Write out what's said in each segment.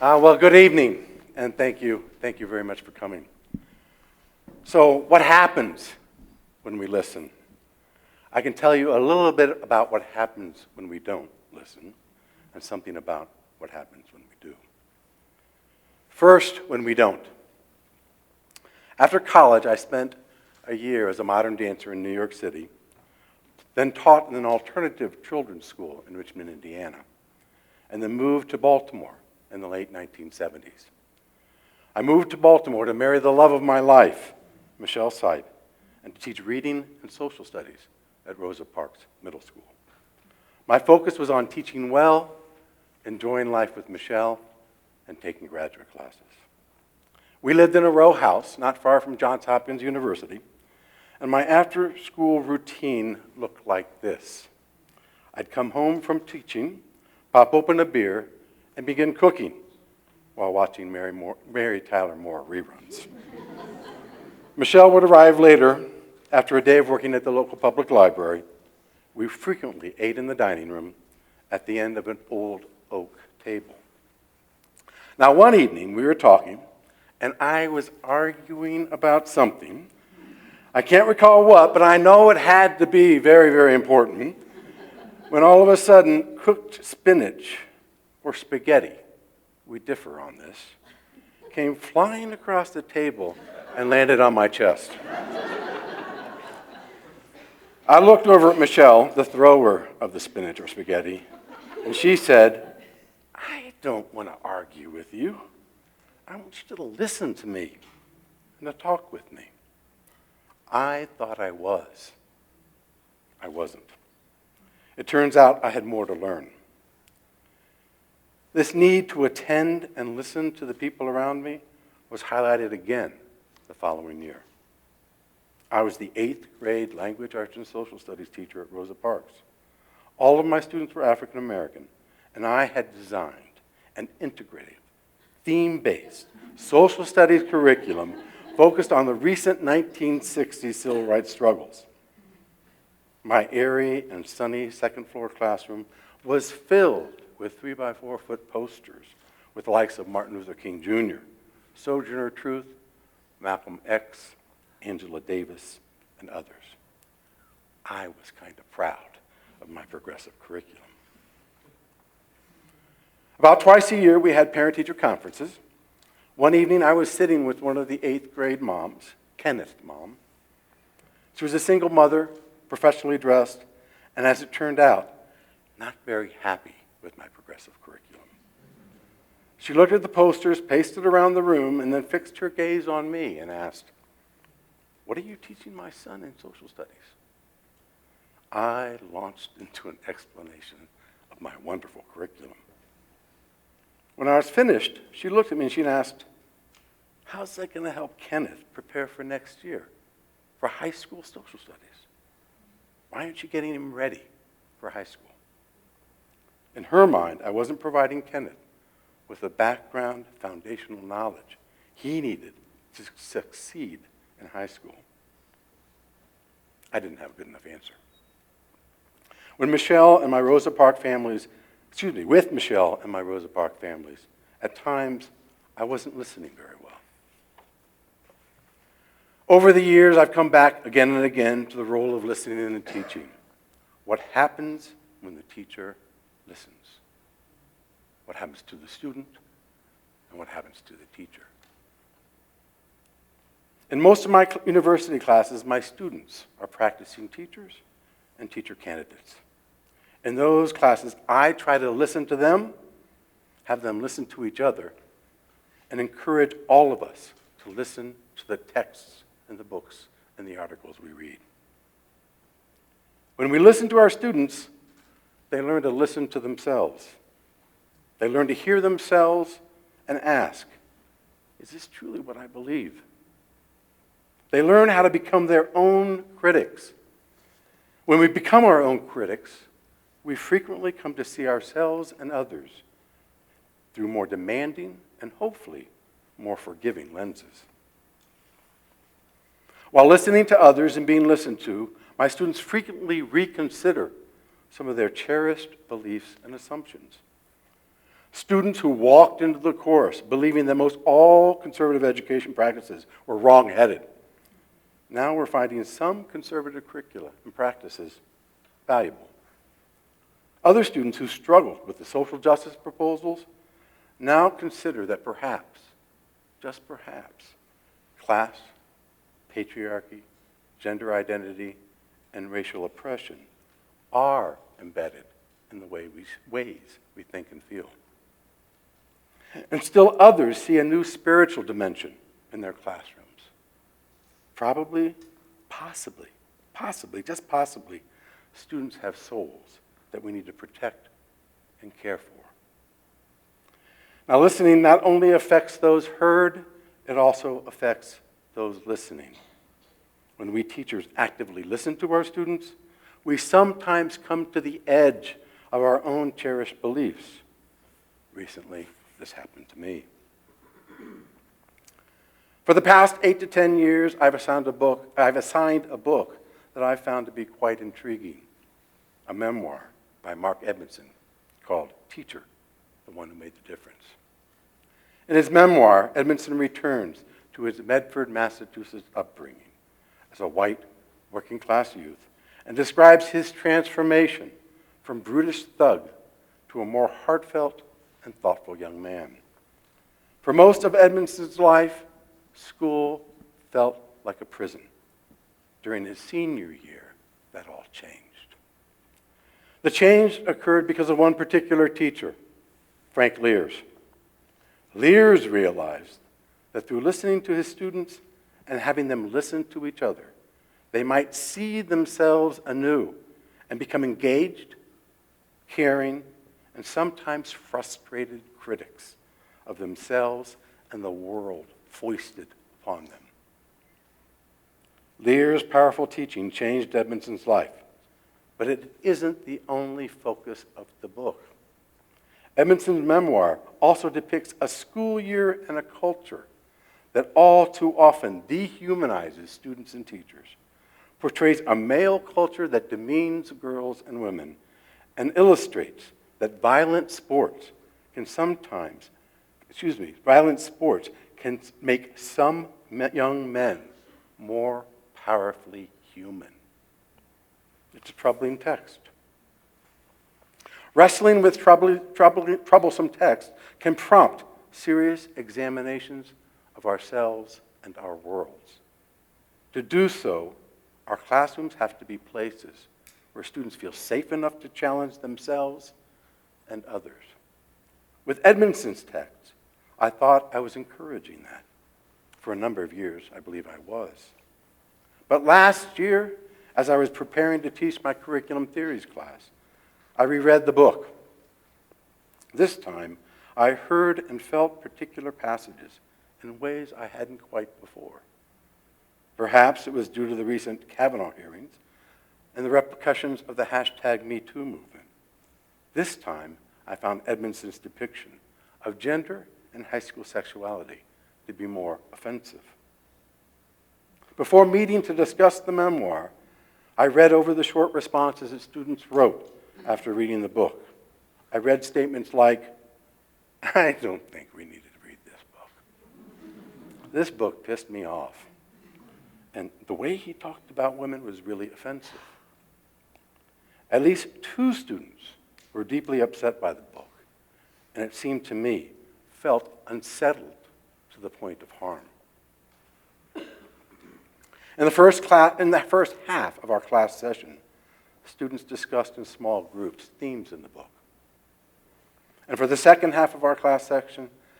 Well, good evening, and thank you. Thank you very much for coming. So, what happens when we listen? I can tell you a little bit about what happens when we don't listen, and something about what happens when we do. First, when we don't. After college, I spent a year as a modern dancer in New York City, then taught in an alternative children's school in Richmond, Indiana, and then moved to Baltimore in the late 1970s. I moved to Baltimore to marry the love of my life, Michelle Seid, and to teach reading and social studies at Rosa Parks Middle School. My focus was on teaching well, enjoying life with Michelle, and taking graduate classes. We lived in a row house not far from Johns Hopkins University, and my after-school routine looked like this. I'd come home from teaching, pop open a beer, and begin cooking while watching Mary Tyler Moore reruns. Michelle would arrive later after a day of working at the local public library. We frequently ate in the dining room at the end of an old oak table. Now, one evening, we were talking, and I was arguing about something. I can't recall what, but I know it had to be very, very important, when all of a sudden, cooked spinach or spaghetti, we differ on this, came flying across the table and landed on my chest. I looked over at Michelle, the thrower of the spinach or spaghetti, and she said, "I don't want to argue with you. I want you to listen to me and to talk with me." I thought I was. I wasn't. It turns out I had more to learn. This need to attend and listen to the people around me was highlighted again the following year. I was the 8th grade language, arts, and social studies teacher at Rosa Parks. All of my students were African American, and I had designed an integrative, theme-based social studies curriculum focused on the recent 1960s civil rights struggles. My airy and sunny second-floor classroom was filled with 3-by-4-foot posters with the likes of Martin Luther King Jr., Sojourner Truth, Malcolm X, Angela Davis, and others. I was kind of proud of my progressive curriculum. About twice a year, we had parent-teacher conferences. One evening, I was sitting with one of the 8th grade moms, Kenneth's mom. She was a single mother, professionally dressed, and as it turned out, not very happy with my progressive curriculum. She looked at the posters pasted around the room and then fixed her gaze on me and asked, "What are you teaching my son in social studies?" I launched into an explanation of my wonderful curriculum. When I was finished, she looked at me and she asked, "How's that going to help Kenneth prepare for next year, for high school social studies? Why aren't you getting him ready for high school?" In her mind, I wasn't providing Kenneth with the background foundational knowledge he needed to succeed in high school. I didn't have a good enough answer. With Michelle and my Rosa Parks families, at times I wasn't listening very well. Over the years, I've come back again and again to the role of listening and teaching. What happens when the teacher listens? What happens to the student? And what happens to the teacher? In most of my university classes, my students are practicing teachers and teacher candidates. In those classes, I try to listen to them, have them listen to each other, and encourage all of us to listen to the texts and the books and the articles we read. When we listen to our students, they learn to listen to themselves. They learn to hear themselves and ask, "Is this truly what I believe?" They learn how to become their own critics. When we become our own critics, we frequently come to see ourselves and others through more demanding and hopefully more forgiving lenses. While listening to others and being listened to, my students frequently reconsider some of their cherished beliefs and assumptions. Students who walked into the course believing that most all conservative education practices were wrong-headed. Now we're finding some conservative curricula and practices valuable. Other students who struggled with the social justice proposals now consider that perhaps, just perhaps, class, patriarchy, gender identity, and racial oppression are embedded in the ways we think and feel. And still others see a new spiritual dimension in their classrooms. Probably, possibly, just possibly, students have souls that we need to protect and care for. Now, listening not only affects those heard, it also affects those listening. When we teachers actively listen to our students, we sometimes come to the edge of our own cherished beliefs. Recently, this happened to me. For the past 8 to 10 years, I've assigned a book that I found to be quite intriguing, a memoir by Mark Edmondson called Teacher, the One Who Made the Difference. In his memoir, Edmondson returns to his Medford, Massachusetts upbringing as a white, working-class youth and describes his transformation from brutish thug to a more heartfelt and thoughtful young man. For most of Edmondson's life, school felt like a prison. During his senior year, that all changed. The change occurred because of one particular teacher, Frank Lears. Lears realized that through listening to his students and having them listen to each other, they might see themselves anew and become engaged, caring, and sometimes frustrated critics of themselves and the world foisted upon them. Lear's powerful teaching changed Edmondson's life, but it isn't the only focus of the book. Edmondson's memoir also depicts a school year and a culture that all too often dehumanizes students and teachers, portrays a male culture that demeans girls and women, and illustrates that violent sports can make some young men more powerfully human. It's a troubling text. Wrestling with troublesome text can prompt serious examinations of ourselves and our worlds. To do so, our classrooms have to be places where students feel safe enough to challenge themselves and others. With Edmondson's text, I thought I was encouraging that. For a number of years, I believe I was. But last year, as I was preparing to teach my curriculum theories class, I reread the book. This time, I heard and felt particular passages in ways I hadn't quite before. Perhaps it was due to the recent Kavanaugh hearings and the repercussions of the #MeToo movement. This time, I found Edmondson's depiction of gender and high school sexuality to be more offensive. Before meeting to discuss the memoir, I read over the short responses that students wrote after reading the book. I read statements like, "I don't think we needed to read this book. This book pissed me off. And the way he talked about women was really offensive." At least 2 students were deeply upset by the book, and it seemed to me felt unsettled to the point of harm. In the first half of our class session, students discussed in small groups themes in the book. And for the second half of our class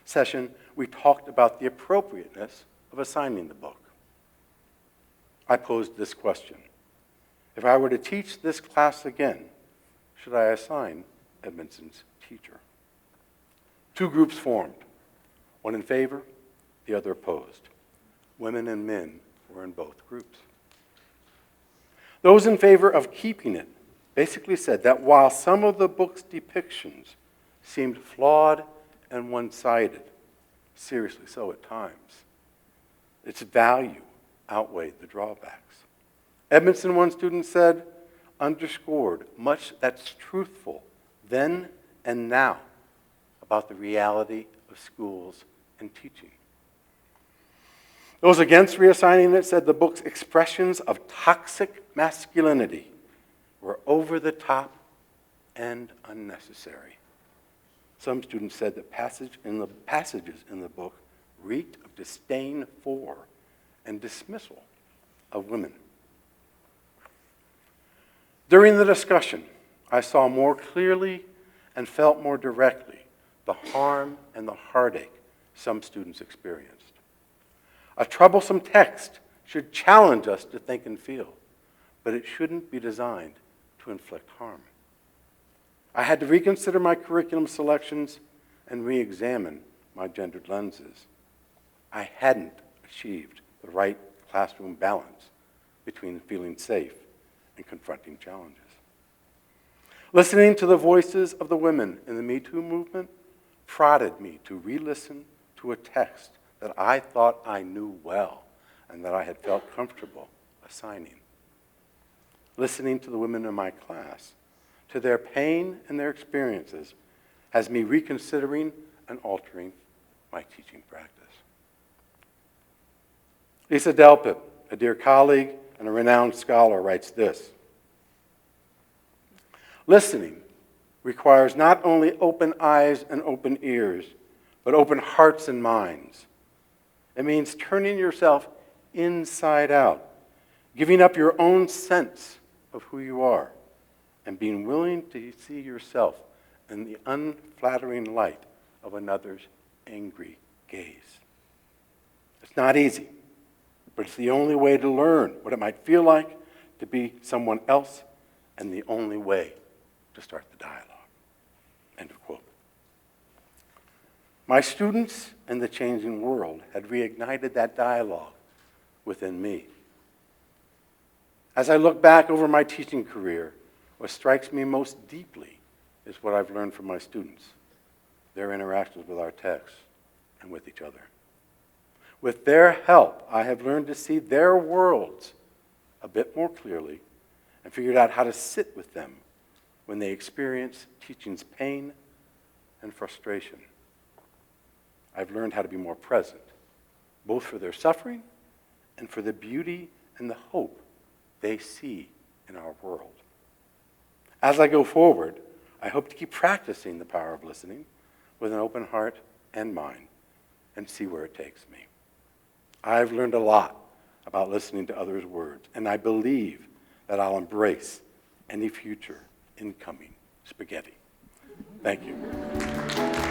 session, we talked about the appropriateness of assigning the book. I posed this question: if I were to teach this class again, should I assign Edmondson's Teacher? 2 groups formed, one in favor, the other opposed. Women and men were in both groups. Those in favor of keeping it basically said that while some of the book's depictions seemed flawed and one-sided, seriously so at times, its value outweighed the drawbacks. Edmondson, one student said, underscored much that's truthful then and now about the reality of schools and teaching. Those against reassigning it said the book's expressions of toxic masculinity were over the top and unnecessary. Some students said that passages in the book reeked of disdain for and dismissal of women. During the discussion, I saw more clearly and felt more directly the harm and the heartache some students experienced. A troublesome text should challenge us to think and feel, but it shouldn't be designed to inflict harm. I had to reconsider my curriculum selections and re-examine my gendered lenses. I hadn't achieved the right classroom balance between feeling safe and confronting challenges. Listening to the voices of the women in the Me Too movement prodded me to re-listen to a text that I thought I knew well and that I had felt comfortable assigning. Listening to the women in my class, to their pain and their experiences, has me reconsidering and altering my teaching practice. Lisa Delpit, a dear colleague and a renowned scholar, writes this: listening requires not only open eyes and open ears, but open hearts and minds. It means turning yourself inside out, giving up your own sense of who you are, and being willing to see yourself in the unflattering light of another's angry gaze. It's not easy, but it's the only way to learn what it might feel like to be someone else, and the only way to start the dialogue. End of quote. My students and the changing world had reignited that dialogue within me. As I look back over my teaching career, what strikes me most deeply is what I've learned from my students, their interactions with our texts and with each other. With their help, I have learned to see their worlds a bit more clearly and figured out how to sit with them when they experience teaching's pain and frustration. I've learned how to be more present, both for their suffering and for the beauty and the hope they see in our world. As I go forward, I hope to keep practicing the power of listening with an open heart and mind and see where it takes me. I've learned a lot about listening to others' words, and I believe that I'll embrace any future incoming spaghetti. Thank you.